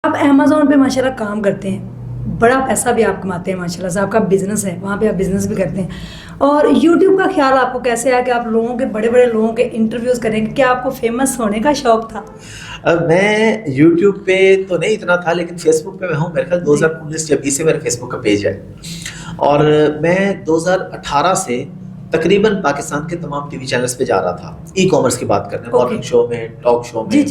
آپ امیزون پہ ماشاءاللہ کام کرتے ہیں، بڑا پیسہ بھی آپ کماتے ہیں ماشاءاللہ سے، آپ کا بزنس ہے وہاں پہ، آپ بزنس بھی کرتے ہیں، اور یوٹیوب کا خیال آپ کو کیسے آیا کہ آپ لوگوں کے بڑے بڑے لوگوں کے انٹرویوز کریں گے؟ کیا آپ کو فیمس ہونے کا شوق تھا؟ میں یوٹیوب پہ تو نہیں اتنا تھا، لیکن فیس بک پہ میں ہوں، میرے خیال 2019 یا 20 سے میرا فیس بک کا پیج ہے، اور میں 2018 سے تقریباً پاکستان کے تمام ٹی وی چینلز پہ جا رہا تھا، ای کامرس کی بات کرنے، مارننگ شو میں، ٹاک شو میں،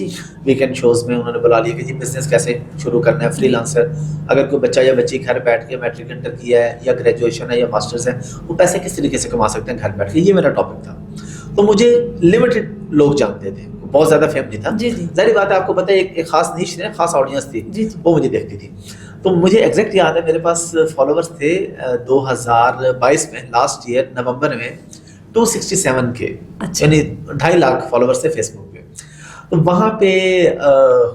ویکینڈ شوز میں انہوں نے بلا لیا کہ جی بزنس کیسے شروع کرنا ہے، فری لانسر، اگر کوئی بچہ یا بچی گھر بیٹھ کے میٹرک انٹر کیا ہے یا گریجویشن ہے یا ماسٹرز ہے، وہ پیسے کس طریقے سے کما سکتے ہیں گھر بیٹھ کے، یہ میرا ٹاپک تھا۔ تو مجھے لمیٹڈ لوگ جانتے تھے، بہت زیادہ فیم نہیں تھا، ظاہر بات ہے آپ کو پتہ ہے ایک خاص نیش ہے، خاص آڈینس تھی، وہ مجھے دیکھتی تھی۔ تو مجھے ایگزیکٹ یاد ہے میرے پاس فالوورز تھے 2022 میں، لاسٹ ایئر نومبر میں 267 کے، یعنی 2.5 لاکھ فالوورز تھے فیس بک پہ۔ تو وہاں پہ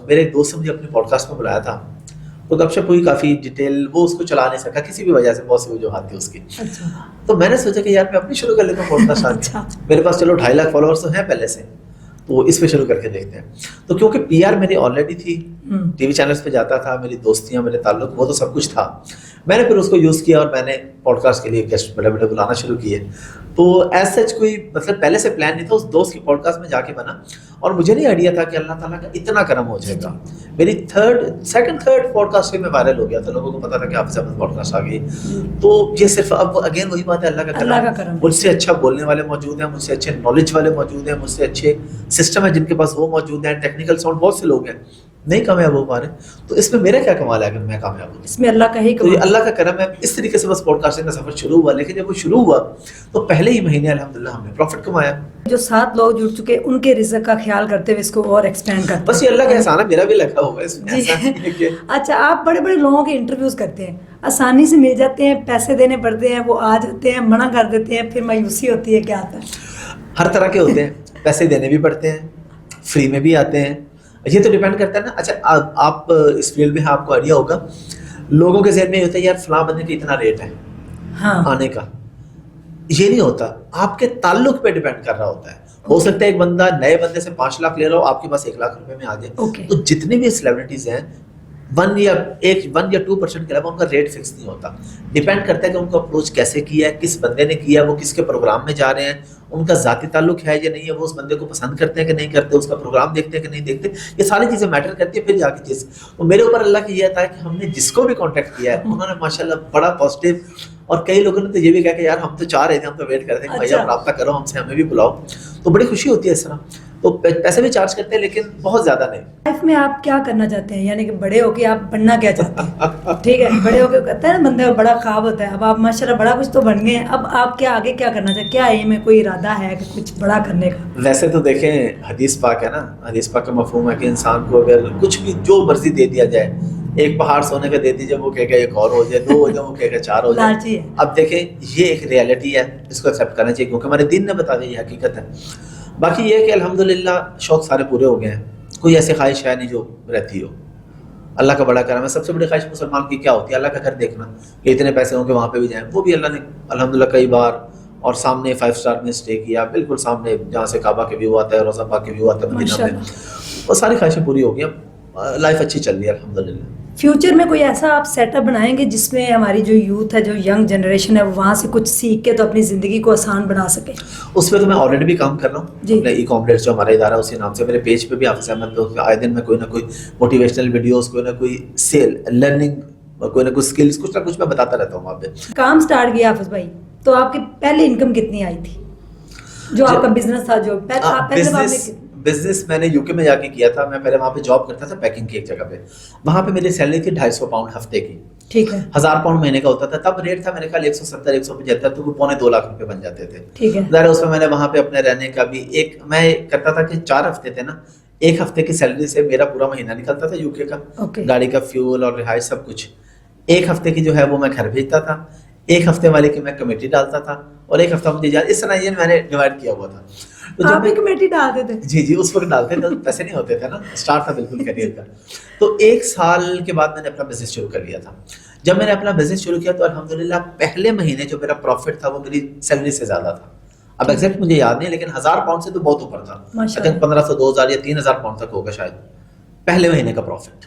میرے ایک دوست نے مجھے اپنے پوڈ کاسٹ میں بلایا تھا، تو گپ شپ ہوئی کافی ڈیٹیل، وہ اس کو چلا نہیں سکا کسی بھی وجہ سے، بہت سی وجوہات تھی اس کی۔ تو میں نے سوچا کہ یار میں اپنی شروع کر لیتا ہوں پوڈ کاسٹ آج، میرے پاس چلو 2.5 لاکھ فالوورز تو ہیں پہلے سے، تو اس پہ شروع کر کے دیکھتے ہیں۔ تو کیونکہ پی آر میری آلریڈی تھی، ٹی وی چینلز پہ جاتا تھا، میری دوستیاں، میرے تعلق، وہ تو سب کچھ تھا، میں نے پھر اس کو یوز کیا اور میں نے پوڈ کاسٹ کے لیے گیسٹ بڑے بڑے بلانا شروع کیے۔ تو ایز سچ کوئی مطلب پہلے سے پلان نہیں تھا، اس دوست کی پوڈ کاسٹ میں جا کے بنا، اور مجھے نہیں آئیڈیا تھا کہ اللہ تعالیٰ کا اتنا کرم ہو جائے گا۔ میری سیکنڈ تھرڈ پوڈ کاسٹ میں وائرل ہو گیا تھا، لوگوں کو پتا تھا کہ حافظ احمد پوڈ کاسٹ آ گئی۔ تو یہ صرف اب اگین وہی بات ہے، اللہ کا کرم، مجھ سے اچھا بولنے والے موجود ہیں، مجھ سے اچھے نالج والے موجود ہیں، مجھ سے اچھے سسٹم ہے جن کے پاس وہ موجود ہیں، ٹیکنیکل ساؤنڈ بہت سے لوگ ہیں نہیں کامیاب ہو پا رہے، تو اس میں میرا کیا کمال ہے اگر میں کامیاب ہوں؟ اس میں اللہ کا ہی تو یہ اللہ کا کرم ہے۔ اس طریقے سے بس پوڈ کاسٹنگ کا سفر شروع ہوا، لیکن جب وہ شروع ہوا تو پہلے ہی مہینے الحمدللہ ہم نے پروفٹ کمایا۔ جو 7 لوگ جڑ چکے ان کے رزق کا خیال کرتے ہوئے اس کو اور ایکسپینڈ کرتے ہیں، بس یہ اللہ کا احسان ہے، میرا بھی لگا ہوا ہے اس میں۔ اچھا، آپ بڑے بڑے لوگوں کے انٹرویوز کرتے ہیں، آسانی سے مل جاتے ہیں، پیسے دینے پڑتے ہیں، وہ آ جاتے ہیں، منع کر دیتے ہیں، پھر مایوسی ہوتی ہے، کیا آتا ہے؟ ہر طرح کے ہوتے ہیں، پیسے دینے بھی پڑتے ہیں، فری میں بھی آتے ہیں، یہ تو ڈیپینڈ کرتا ہے نا۔ اچھا آپ اس فیلڈ میں آپ کو آئیڈیا ہوگا، لوگوں کے ذہن میں یہ ہوتا ہے یار فلاں بندے کا اتنا ریٹ ہے آنے کا، یہ نہیں ہوتا، آپ کے تعلق پہ ڈیپینڈ کر رہا ہوتا ہے۔ ہو سکتا ہے ایک بندہ نئے بندے سے 5 لاکھ لے رہا ہو، آپ کے پاس 1 لاکھ روپے میں آ جائے۔ تو جتنے بھی سیلیبریٹیز ہیں 1 یا 2% کے علاوہ ان کا ریٹ فکس نہیں ہوتا، ڈیپینڈ کرتا ہے کہ ان کو اپروچ کیسے کیا ہے، کس بندے نے کیا ہے، وہ کس کے پروگرام میں جا رہے ہیں، ان کا ذاتی تعلق ہے یا نہیں ہے، وہ اس بندے کو پسند کرتے ہیں کہ نہیں کرتے، اس کا پروگرام دیکھتے ہیں کہ نہیں دیکھتے، یہ ساری چیزیں میٹر کرتی ہے۔ پھر جا کے چیز تو میرے اوپر اللہ کی یہ عطا ہے کہ ہم نے جس کو بھی کانٹیکٹ کیا ہے انہوں نے ماشاءاللہ بڑا پازیٹیو، اور کئی لوگوں نے تو یہ بھی کہا کہ یار ہم تو چاہ رہے تھے، ہم تو ویٹ کر رہے تھے کہ بھائی آپ رابطہ کرو ہم سے، ہمیں بھی بلاؤ، تو بڑی خوشی ہوتی ہے اس طرح۔ تو پیسے بھی چارج کرتے ہیں لیکن بہت زیادہ نہیں۔ لائف میں آپ کیا کرنا چاہتے ہیں، یعنی کہ بڑے ہو کے آپ بننا کیا چاہتے ہیں؟ ٹھیک ہے، بڑے ہو کے کہتے ہیں نا بندے کا بڑا خواب ہوتا ہے، اب آپ ماشاءاللہ بڑا کچھ تو بن گئے ہیں، اب آپ کیا آگے کیا کرنا چاہتے ہیں، کیا ایم ہے، کوئی ارادہ ہے کہ کچھ بڑا کرنے کا؟ ویسے تو دیکھیں حدیث پاک ہے نا، حدیث پاک کا مفہوم ہے کہ انسان کو اگر کچھ بھی جو مرضی دے دیا جائے، ایک پہاڑ سونے کا دے دیجیے وہ کہے گا ایک اور ہو جائے، 2 ہو جائے وہ کہے گا 4 ہو جائے۔ اب دیکھیں یہ ایک ریالٹی ہے، اس کو ایکسیپٹ کرنا چاہیے کیونکہ ہمارے دین نے بتا دیا، یہ حقیقت ہے۔ باقی یہ ہے کہ الحمدللہ شوق سارے پورے ہو گئے ہیں، کوئی ایسی خواہش ہے نہیں جو رہتی ہو، اللہ کا بڑا کرم ہے۔ سب سے بڑی خواہش مسلمان کی کیا ہوتی ہے؟ اللہ کا گھر دیکھنا، کہ اتنے پیسے ہوں کہ وہاں پہ بھی جائیں، وہ بھی اللہ نے الحمدللہ کئی بار، اور سامنے 5 اسٹار میں اسٹے کیا، بالکل سامنے جہاں سے کعبہ کے ویو آتا ہے، روزہ پاک کے ویو آتا ہے مدینہ میں، وہ ساری خواہشیں پوری ہو گئی، اب لائف اچھی چل رہی ہے الحمدللہ۔ فیوچر میں کوئی ایسا آپ سیٹ اپ بنائیں گے جس میں ہماری جو یوتھ ہے، جو ینگ جنریشن ہے، وہاں سے کچھ سیکھ کے تو اپنی زندگی کو آسان بنا سکے؟ اس پہ تو میں آلریڈی بھی کام کر رہا ہوں، اپنے ای کامرس جو ہمارا ادارہ ہے اسی نام سے، میرے پیج پہ بھی حافظ احمد پہ آئے دن میں کوئی نہ کوئی موٹیویشنل ویڈیوز، کوئی نہ کوئی سیل لرننگ، کوئی نہ کوئی اسکلس، کچھ نہ کچھ میں بتاتا رہتا ہوں وہاں پہ۔ کام سٹارٹ کیا حافظ بھائی تو آپ کی پہلی انکم کتنی آئی تھی، جو آپ کا بزنس تھا؟ جو بزنس میں نے یو کے میں جا کے کیا تھا، میں پہلے وہاں پہ جاب کرتا تھا پیکنگ کی ایک جگہ پہ، وہاں پہ میری سیلری تھی 250 پاؤنڈ ہفتے کی، ٹھیک ہے، 1000 پاؤنڈ مہینے کا ہوتا تھا، تب ریٹ تھا میرے خیال 170 175، تو وہ 2.25 لاکھ روپے بن جاتے تھے، ٹھیک ہے۔ ظاہر اس میں نے وہاں پہ اپنے رہنے کا بھی میں کرتا تھا کہ 4 ہفتے تھے نا، 1 ہفتے کی سیلری سے میرا پورا مہینہ نکلتا تھا یو کے کا، گاڑی کا فیول اور رہائش سب کچھ، 1 ہفتے کی جو ہے وہ میں گھر بھیجتا تھا، 1 ہفتے والے کی میں کمیٹی ڈالتا تھا، اور 1 ہفتہ مجھے اس طرح یہ میں نے ڈیوائڈ کیا ہوا تھا۔ آپ بھی کمیٹی ڈالتے تھے؟ جی اس وقت ڈالتے تھے، پیسے نہیں ہوتے تھے نا، اسٹارٹ تھا بالکل کریئر کا۔ تو 1 سال کے بعد میں نے اپنا بزنس شروع کر لیا تھا۔ جب میں نے اپنا بزنس شروع کیا تو الحمدللہ پہلے مہینے جو میرا پروفٹ تھا وہ میری سیلری سے زیادہ تھا، اب ایگزیکٹ مجھے یاد نہیں، لیکن 1000 پاؤنڈ سے تو بہت اوپر تھا، 1500 2000 یا 3000 پاؤنڈ تک ہوگا شاید پہلے مہینے کا پروفٹ۔